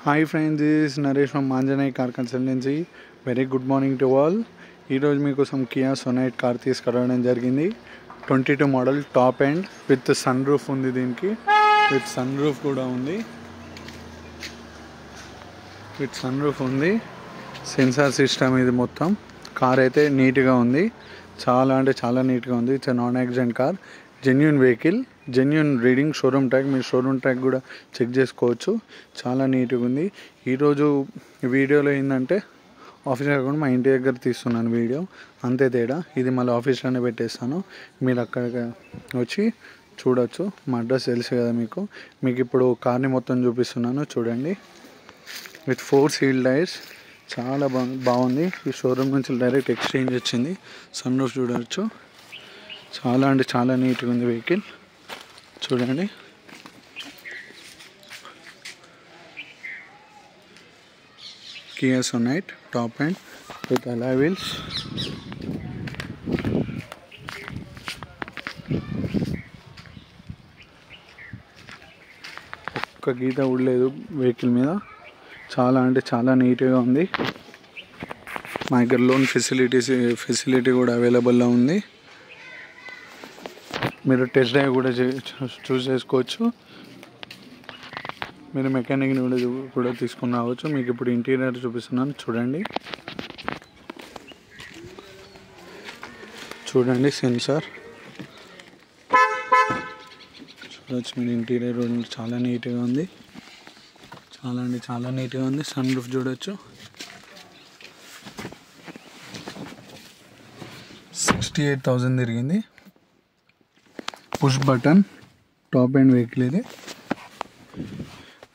Hi friends, this is Naresh from Anjaney Car Consultancy. Very good morning to all. ఈరోజు మీకోసం Kia సొనైట్ car తీసుకురావడం జరిగింది. 22 model top end with sunroof ఉంది. దీనికి with sunroof కూడా ఉంది. With sunroof ఉంది. Sensor system ఇది మొత్తం. కార్ అయితే నీట్గా ఉంది. చాలా అంటే చాలా నీట్గా ఉంది. It's non accident car. Genuine vehicle, genuine reading, showroom track. మీరు షోరూమ్ ట్రాక్ కూడా చెక్ చేసుకోవచ్చు. చాలా నీట్గా ఉంది. ఈరోజు వీడియోలో ఏంటంటే ఆఫీస్ కాకుండా మా ఇంటి దగ్గర తీస్తున్నాను వీడియో, అంతే తేడా. ఇది మళ్ళీ ఆఫీస్లోనే పెట్టేస్తాను, మీరు అక్కడికి వచ్చి చూడొచ్చు. మా అడ్రస్ తెలుసు కదా మీకు. ఇప్పుడు కార్ని మొత్తం చూపిస్తున్నాను చూడండి. విత్ 4 సీల్ టైర్స్, చాలా బాగుంది. ఈ షోరూమ్ నుంచి డైరెక్ట్ ఎక్స్చేంజ్ వచ్చింది. సన్ రూఫ్ చూడవచ్చు. చాలా అంటే చాలా నీట్గా ఉంది వెహికల్ చూడండి. Kia Sonet top end with alloy wheels. ఒక్క గీత ఉడలేదు వెహికల్ మీద. చాలా అంటే చాలా నీట్గా ఉంది. మా దగ్గర లోన్ ఫెసిలిటీ కూడా అవైలబుల్లో ఉంది. మీరు టెస్ట్ డ్రైవ్ కూడా చూస్ చేసుకోవచ్చు. మీరు మెకానిక్ని కూడా తీసుకుని రావచ్చు. మీకు ఇప్పుడు ఇంటీరియర్ చూపిస్తున్నాను చూడండి. చూడండి సెన్సార్ చూడవచ్చు మీరు. ఇంటీరియర్ చాలా నీట్గా ఉంది. చాలా అంటే చాలా నీట్గా ఉంది. సన్ రూఫ్ చూడవచ్చు. 68,000 తిరిగింది. Push button top end vehicle ఇది.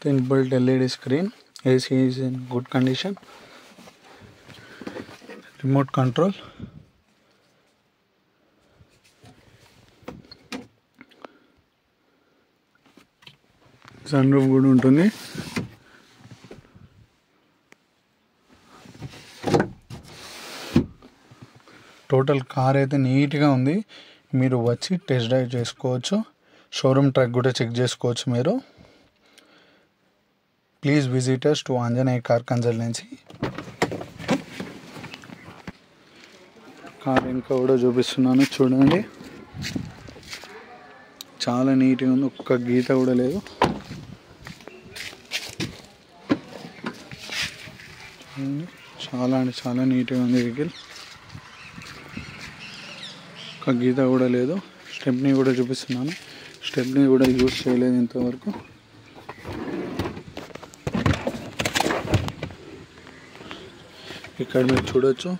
10 bolt LED screen. AC is in good condition. Remote control. Sunroof కూడా ఉంటుంది. టోటల్ కార్ అయితే నీట్గా ఉంది. మీరు వచ్చి టెస్ట్ డ్రైవ్ చేసుకోవచ్చు. షోరూమ్ ట్రాక్ కూడా చెక్ చేసుకోవచ్చు మీరు. Please visit us to Anjaneya car consultancy. Car ఇంకా కూడా చూపిస్తున్నాను చూడండి. చాలా నీట్గా ఉంది. ఒక్క గీత కూడా లేదు. చాలా అంటే చాలా నీట్గా ఉంది వెహికల్. ఒక గీత కూడా లేదు. స్టెప్నీ కూడా చూపిస్తున్నాను. స్టెప్నీ కూడా యూజ్ చేయలేదు ఇంతవరకు. ఇక్కడ మీరు చూడొచ్చు,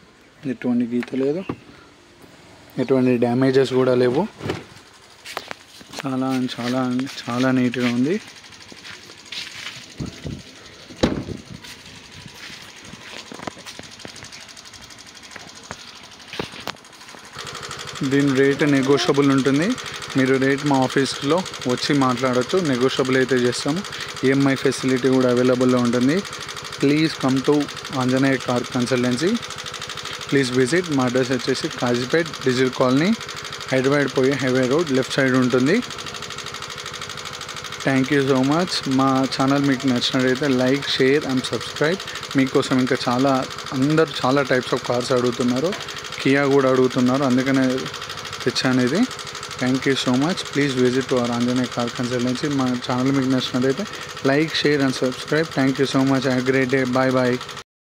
ఎటువంటి గీత లేదు, ఎటువంటి డ్యామేజెస్ కూడా లేవు. చాలా చాలా చాలా నీట్గా ఉంది. దీని రేట్ నెగోషియబుల్ ఉంటుంది. మీరు రేట్ మా ఆఫీస్లో వచ్చి మాట్లాడవచ్చు. నెగోషియబుల్ అయితే చేస్తాము. EMI ఫెసిలిటీ కూడా అవైలబుల్లో ఉంటుంది. Please come to Anjaneya car consultancy. Please visit. మా అడ్రస్ వచ్చేసి కాజీపేట్ డిజిల్ కాలనీ, హైదరాబాద్ పోయే హైవే రోడ్ లెఫ్ట్ సైడ్ ఉంటుంది. Thank you so much. మా ఛానల్ మీకు నచ్చినట్లయితే లైక్, షేర్ అండ్ సబ్స్క్రైబ్. మీకోసం ఇంకా అందరు చాలా టైప్స్ ఆఫ్ కార్స్ అడుగుతున్నారు. కియా కూడా అడుగుతున్నారు, అందుకనే తెచ్చాను ఇది. Thank you so much. Please visit to our Anjaneya car consultancy. మా ఛానల్ మీకు నచ్చినట్లయితే like, share and subscribe. Thank you so much. Have a great day. Bye bye.